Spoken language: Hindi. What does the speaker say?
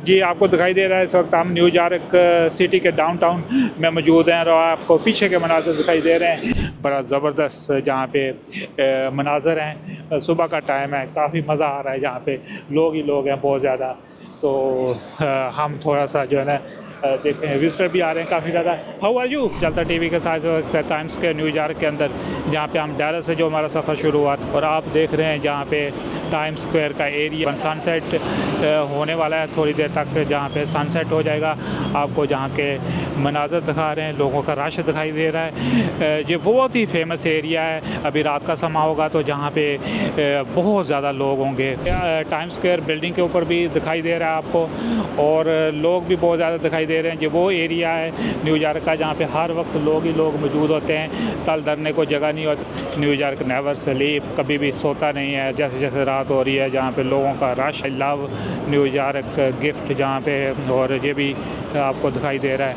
जी आपको दिखाई दे रहा है इस वक्त हम न्यूयॉर्क सिटी के डाउनटाउन में मौजूद हैं और आपको पीछे के मनाज़र दिखाई दे रहे हैं। बड़ा ज़बरदस्त जहाँ पे मनाज़र हैं। सुबह का टाइम है, काफ़ी मज़ा आ रहा है। यहाँ पे लोग ही लोग हैं बहुत ज़्यादा। तो हम थोड़ा सा जो है ना देखते हैं, विजिटर भी आ रहे हैं काफ़ी ज़्यादा। How are you? चलता टीवी के साथ टाइम्स के न्यूयॉर्क के अंदर, जहाँ पे हम डैलस से जो हमारा सफ़र शुरू हुआ और आप देख रहे हैं जहाँ पे टाइम्स स्क्वायर का एरिया सनसेट होने वाला है थोड़ी देर तक। जहाँ पे सनसेट हो जाएगा आपको जहाँ के मनाज़र दिखा रहे हैं, लोगों का रश दिखाई दे रहा है। ये बहुत ही फेमस एरिया है। अभी रात का समा होगा तो जहाँ पे बहुत ज़्यादा लोग होंगे। टाइम्स स्क्वायर बिल्डिंग के ऊपर भी दिखाई दे रहा है आपको, और लोग भी बहुत ज़्यादा दिखाई दे रहे हैं। ये वो एरिया है न्यूयॉर्क का जहाँ पे हर वक्त लोग ही लोग मौजूद होते हैं, तल धरने को जगह नहीं होती। न्यूयॉर्क नेवर स्लीप, कभी भी सोता नहीं है। जैसे जैसे रात हो रही है जहाँ पे लोगों का rush. I love New York gift जहाँ पे, और ये भी आपको दिखाई दे रहा है।